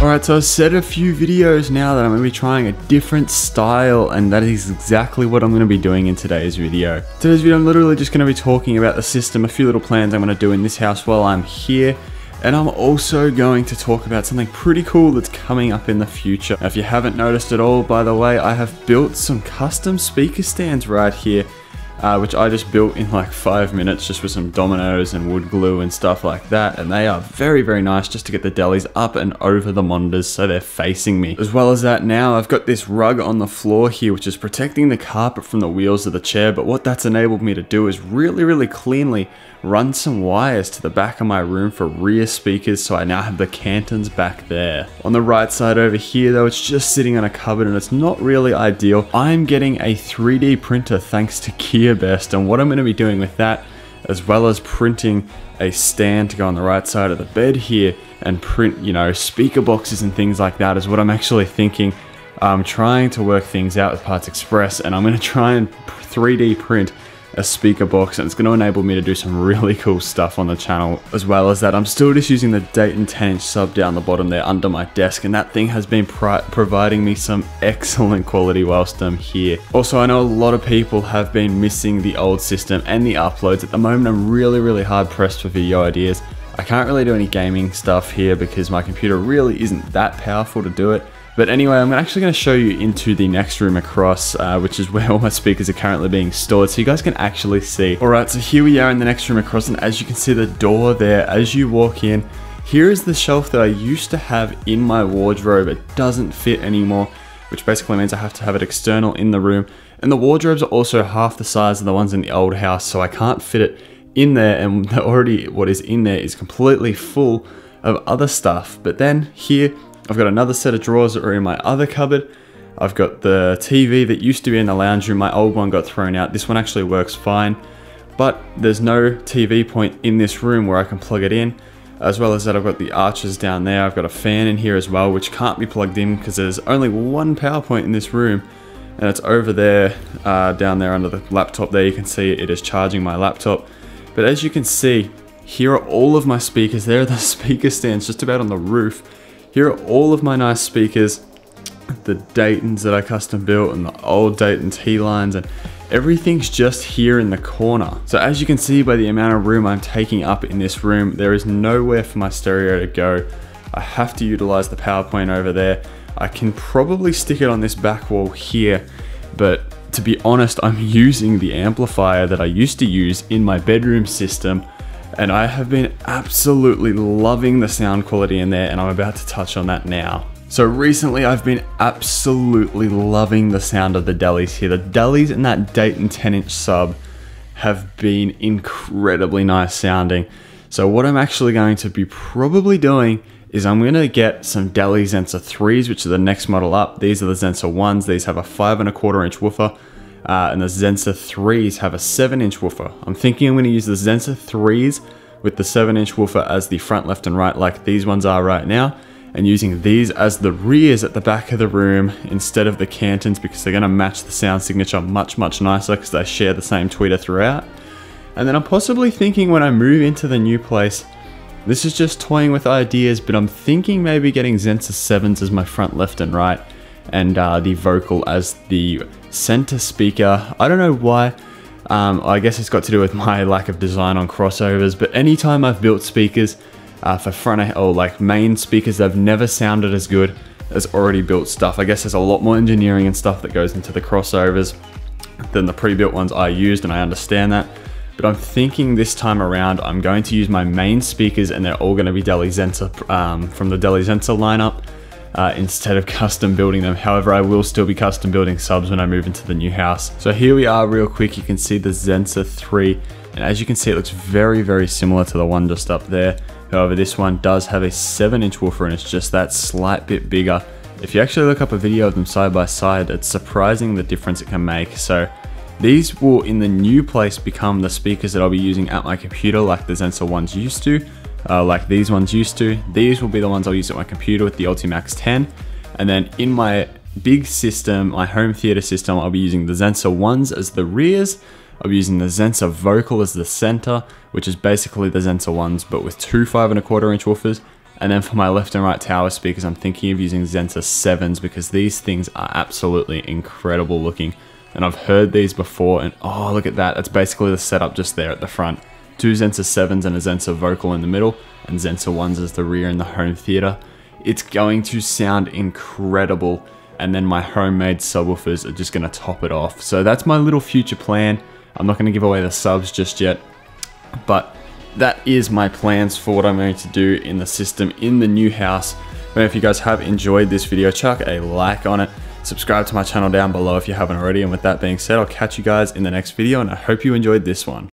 Alright, so I've said a few videos now that I'm going to be trying a different style, and that is exactly what I'm going to be doing in today's video. Today's video I'm literally just going to be talking about the system, a few little plans I'm going to do in this house while I'm here. And I'm also going to talk about something pretty cool that's coming up in the future. Now, if you haven't noticed at all, by the way, I have built some custom speaker stands right here, which I just built in like 5 minutes just with some dominoes and wood glue and stuff like that. And they are very, very nice just to get the delis up and over the monitors so they're facing me. As well as that, now I've got this rug on the floor here, which is protecting the carpet from the wheels of the chair. But what that's enabled me to do is really, really cleanly run some wires to the back of my room for rear speakers, so I now have the Cantons back there. On the right side over here though, it's just sitting on a cupboard and it's not really ideal. I'm getting a 3D printer thanks to Gearbest, and what I'm going to be doing with that, as well as printing a stand to go on the right side of the bed here and print, you know, speaker boxes and things like that, is what I'm actually thinking. I'm trying to work things out with Parts Express, and I'm going to try and 3D print a speaker box, and it's going to enable me to do some really cool stuff on the channel. As well as that, I'm still just using the Dayton 10-inch sub down the bottom there under my desk, and that thing has been providing me some excellent quality whilst I'm here. Also, I know a lot of people have been missing the old system and the uploads. At the moment, I'm really hard pressed for video ideas. I can't really do any gaming stuff here because my computer really isn't that powerful to do it. But anyway, I'm actually going to show you into the next room across, which is where all my speakers are currently being stored, so you guys can actually see. Alright, so here we are in the next room across, and as you can see the door there, as you walk in, here is the shelf that I used to have in my wardrobe. It doesn't fit anymore, which basically means I have to have it external in the room. And the wardrobes are also half the size of the ones in the old house, so I can't fit it in there, and already what is in there is completely full of other stuff. But then here, I've got another set of drawers that are in my other cupboard. I've got the TV that used to be in the lounge room. My old one got thrown out. This one actually works fine, but there's no TV point in this room where I can plug it in. As well as that, I've got the arches down there. I've got a fan in here as well, which can't be plugged in because there's only one power point in this room, and it's over there, down there under the laptop there. You can see it is charging my laptop. But as you can see, here are all of my speakers. There are the speaker stands just about on the roof. Here are all of my nice speakers, the Daytons that I custom built and the old Dayton T-lines, and everything's just here in the corner. So as you can see by the amount of room I'm taking up in this room, there is nowhere for my stereo to go. I have to utilize the PowerPoint over there. I can probably stick it on this back wall here, but to be honest, I'm using the amplifier that I used to use in my bedroom system, and I have been absolutely loving the sound quality in there, and I'm about to touch on that now. So recently I've been absolutely loving the sound of the delis here. The delis in that Dayton 10-inch sub have been incredibly nice sounding. So what I'm actually going to be probably doing is I'm going to get some Deli Zensa 3s, which are the next model up. These are the Zensa 1s. These have a 5¼ inch woofer. And the Zensa 3s have a 7-inch woofer. I'm thinking I'm going to use the Zensa 3s with the 7-inch woofer as the front, left, and right, like these ones are right now, and using these as the rears at the back of the room instead of the Cantons, because they're going to match the sound signature much nicer because they share the same tweeter throughout. And then I'm possibly thinking when I move into the new place, this is just toying with ideas, but I'm thinking maybe getting Zensa 7s as my front, left, and right, and the vocal as the center speaker. I don't know why. I guess it's got to do with my lack of design on crossovers, but anytime I've built speakers for front or like main speakers that have never sounded as good as already built stuff, I guess there's a lot more engineering and stuff that goes into the crossovers than the pre-built ones I used, and I understand that. But I'm thinking this time around I'm going to use my main speakers, and they're all going to be Deli Zensa from the Deli Zensa lineup. Instead of custom building them. However, I will still be custom building subs when I move into the new house. So here we are real quick. You can see the Zensa 3, and as you can see, it looks very similar to the one just up there. However, this one does have a 7-inch woofer, and it's just that slight bit bigger. If you actually look up a video of them side by side, it's surprising the difference it can make. So these will, in the new place, become the speakers that I'll be using at my computer like the Zensa ones used to. Like these ones used to. These will be the ones I'll use at my computer with the Ultimax 10. And then in my big system, my home theater system, I'll be using the Zensa 1s as the rears. I'll be using the Zensa Vocal as the center, which is basically the Zensa 1s, but with two 5¼ inch woofers. And then for my left and right tower speakers, I'm thinking of using Zensa 7s because these things are absolutely incredible looking. And I've heard these before, and oh, look at that. That's basically the setup just there at the front. 2 Zensa 7s and a Zensa vocal in the middle, and Zensa 1s as the rear in the home theater. It's going to sound incredible. And then my homemade subwoofers are just going to top it off. So that's my little future plan. I'm not going to give away the subs just yet, but that is my plans for what I'm going to do in the system in the new house. But if you guys have enjoyed this video, chuck a like on it. Subscribe to my channel down below if you haven't already. And with that being said, I'll catch you guys in the next video, and I hope you enjoyed this one.